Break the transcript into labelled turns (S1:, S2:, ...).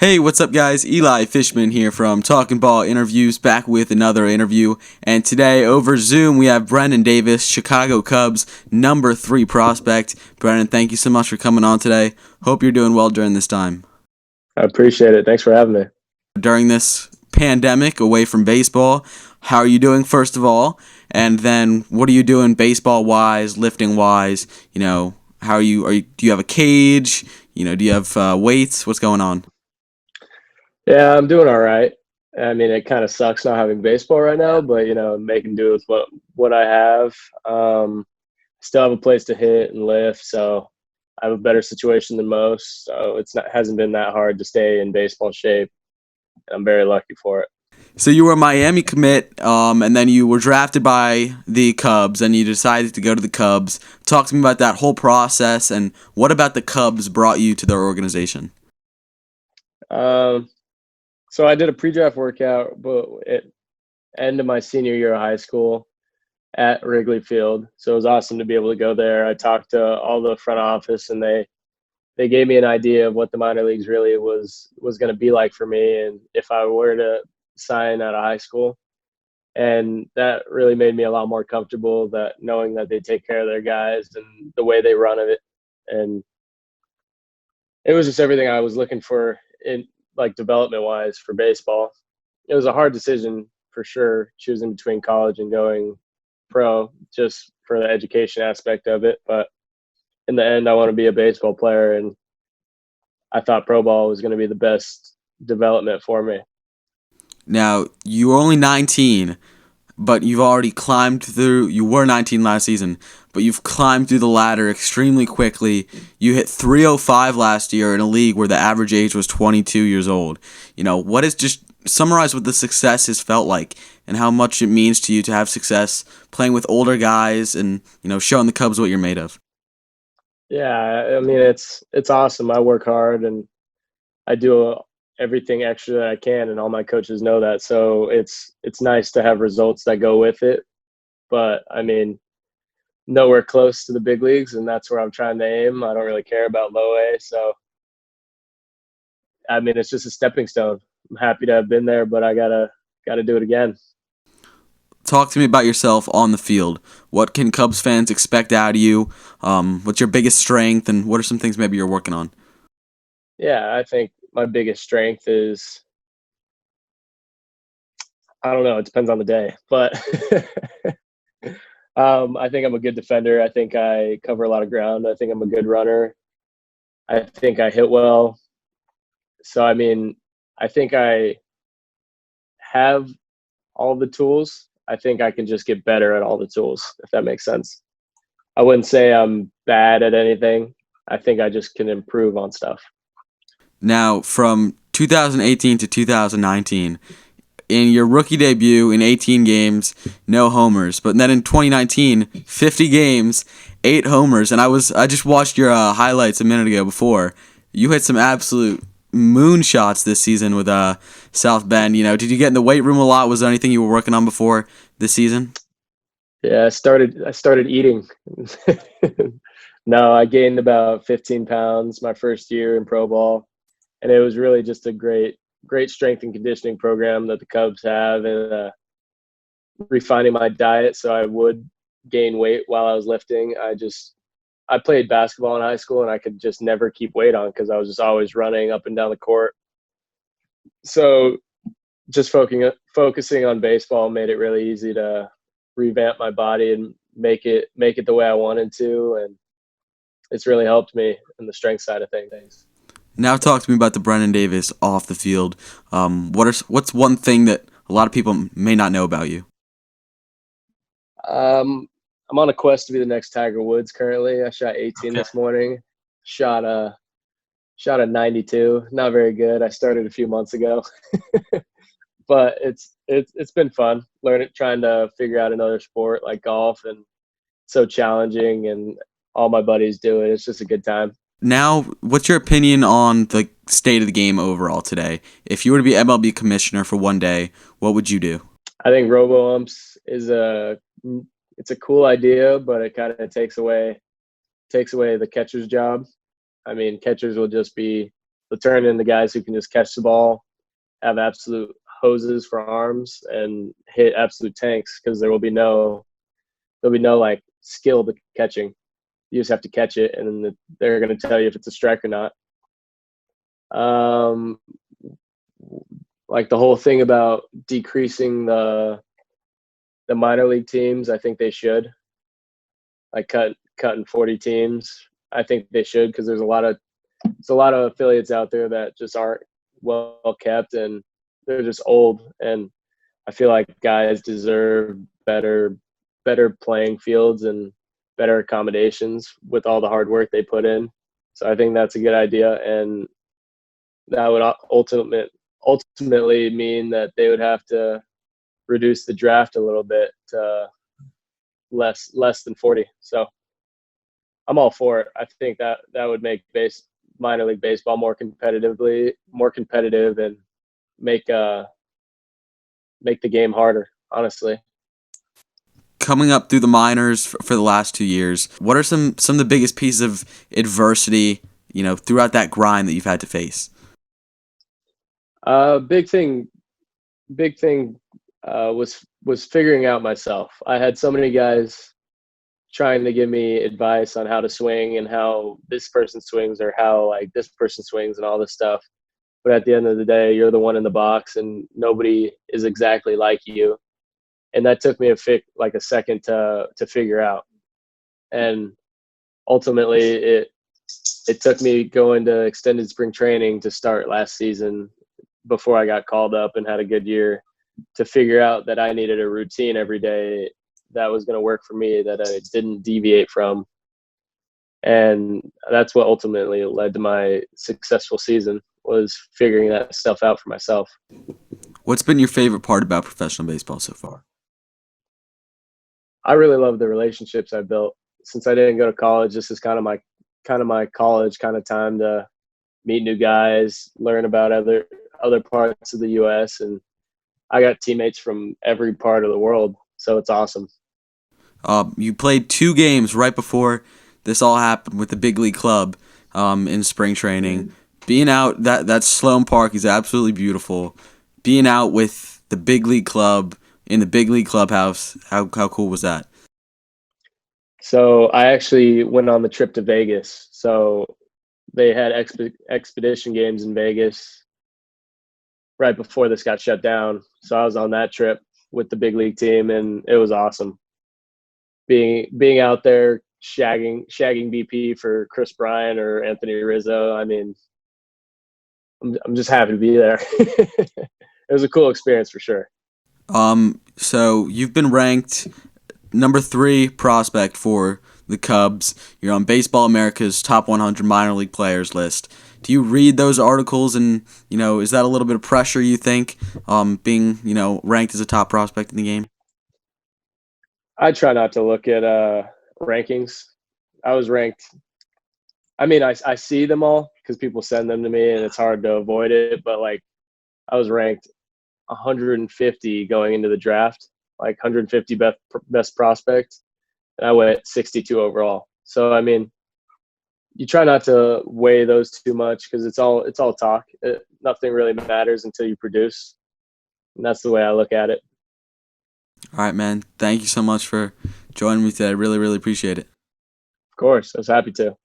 S1: Hey, what's up, guys? Eli Fishman here from Talking Ball Interviews, back with another interview. And today, over Zoom, we have Brennen Davis, Chicago Cubs number 3 prospect. Brennen, thank you so much for coming on today. Hope you're doing well during this time.
S2: I appreciate it. Thanks for having me.
S1: During this pandemic, away from baseball, how are you doing, first of all? And then, what are you doing baseball-wise, lifting-wise? How do you have a cage? Do you have weights? What's going on?
S2: Yeah, I'm doing all right. I mean, it kind of sucks not having baseball right now, but making do with what I have. Still have a place to hit and lift, so I have a better situation than most. So it's not hasn't been that hard to stay in baseball shape. I'm very lucky for it.
S1: So you were a Miami commit, and then you were drafted by the Cubs, and you decided to go to the Cubs. Talk to me about that whole process, and what about the Cubs brought you to their organization?
S2: Um, so I did a pre-draft workout, but at end of my senior year of high school at Wrigley Field. So it was awesome to be able to go there. I talked to all the front office, and they gave me an idea of what the minor leagues really was going to be like for me, and if I were to sign out of high school. And that really made me a lot more comfortable, that knowing that they take care of their guys and the way they run it. And it was just everything I was looking for in, like, development wise for baseball. It was a hard decision for sure, choosing between college and going pro, just for the education aspect of it. But in the end, I want to be a baseball player, and I thought pro ball was going to be the best development for me.
S1: Now, you were only 19, but you've already climbed through. You were 19 last season, but you've climbed through the ladder extremely quickly. You hit 305 last year in a league where the average age was 22 years old. What is just summarize what the success has felt like and how much it means to you to have success playing with older guys and, showing the Cubs what you're made of.
S2: Yeah, I mean, it's awesome. I work hard, and I do everything extra that I can, and all my coaches know that. So it's nice to have results that go with it. But I mean, nowhere close to the big leagues, and that's where I'm trying to aim. I don't really care about low A, so I mean, it's just a stepping stone. I'm happy to have been there, but I gotta do it again.
S1: Talk to me about yourself on the field. What can Cubs fans expect out of you? What's your biggest strength, and what are some things maybe you're working on?
S2: Yeah, I think my biggest strength is, I don't know. It depends on the day, but I think I'm a good defender. I think I cover a lot of ground. I think I'm a good runner. I think I hit well. So I mean, I think I have all the tools. I think I can just get better at all the tools, if that makes sense. I wouldn't say I'm bad at anything. I think I just can improve on stuff.
S1: Now, from 2018 to 2019, in your rookie debut in 18 games, no homers. But then in 2019, 50 games, 8 homers. And I just watched your highlights a minute ago before. You hit some absolute moonshots this season with South Bend. Did you get in the weight room a lot? Was there anything you were working on before this season?
S2: Yeah, I started eating. No, I gained about 15 pounds my first year in pro ball, and it was really just a great strength and conditioning program that the Cubs have, and refining my diet so I would gain weight while I was lifting. I played basketball in high school, and I could just never keep weight on because I was just always running up and down the court. So just focusing on baseball made it really easy to revamp my body and make it the way I wanted to, and it's really helped me in the strength side of things.
S1: Now talk to me about the Brennan Davis off the field. What's one thing that a lot of people may not know about you?
S2: I'm on a quest to be the next Tiger Woods. Currently, I shot 18
S1: Okay.
S2: this morning. Shot a shot a 92. Not very good. I started a few months ago, but it's been fun learning, trying to figure out another sport like golf, and so challenging, and all my buddies do it. It's just a good time.
S1: Now, what's your opinion on the state of the game overall today? If you were to be MLB commissioner for one day, what would you do?
S2: I think robo umps is a cool idea, but it kind of takes away the catcher's job. I mean, catchers will just be they'll turn into guys who can just catch the ball, have absolute hoses for arms, and hit absolute tanks because there'll be no like skill to catching. You just have to catch it, and then they're going to tell you if it's a strike or not. Um, like the whole thing about decreasing the minor league teams, I think they should like cutting 40 teams. I think they should because there's a lot of affiliates out there that just aren't well kept and they're just old. And I feel like guys deserve better playing fields and better accommodations with all the hard work they put in. So I think that's a good idea, and that would ultimately mean that they would have to reduce the draft a little bit to less than 40. So I'm all for it. I think that would make minor league baseball more competitive, and make the game harder, honestly.
S1: Coming up through the minors for the last 2 years, what are some of the biggest pieces of adversity, throughout that grind that you've had to face?
S2: Big thing was figuring out myself. I had so many guys trying to give me advice on how to swing and how this person swings or how like this person swings and all this stuff. But at the end of the day, you're the one in the box and nobody is exactly like you. And that took me a second to figure out. And ultimately it took me going to extended spring training to start last season before I got called up and had a good year to figure out that I needed a routine every day that was going to work for me, that I didn't deviate from. And that's what ultimately led to my successful season, was figuring that stuff out for myself.
S1: What's been your favorite part about professional baseball so far?
S2: I really love the relationships I built. Since I didn't go to college, this is kind of my college kind of time to meet new guys, learn about other parts of the US, and I got teammates from every part of the world, so it's awesome.
S1: You played 2 games right before this all happened with the big league club in spring training. Being out, that Sloan Park is absolutely beautiful. Being out with the big league club in the big league clubhouse, how cool was that?
S2: So I actually went on the trip to Vegas. So they had expedition games in Vegas right before this got shut down. So I was on that trip with the big league team, and it was awesome. Being out there shagging BP for Chris Bryant or Anthony Rizzo. I mean, I'm just happy to be there. It was a cool experience for sure.
S1: So you've been ranked number 3 prospect for the Cubs. You're on Baseball America's top 100 minor league players list. Do you read those articles and, is that a little bit of pressure, you think, being, ranked as a top prospect in the game?
S2: I try not to look at rankings. I was ranked. I mean, I see them all because people send them to me and it's hard to avoid it. But like, I was ranked 150 going into the draft, like 150 best prospect, and I went 62 overall. So I mean, you try not to weigh those too much because it's all talk. Nothing really matters until you produce, and that's the way I look at it.
S1: All right, man. Thank you so much for joining me today. I really, really appreciate it.
S2: Of course, I was happy to.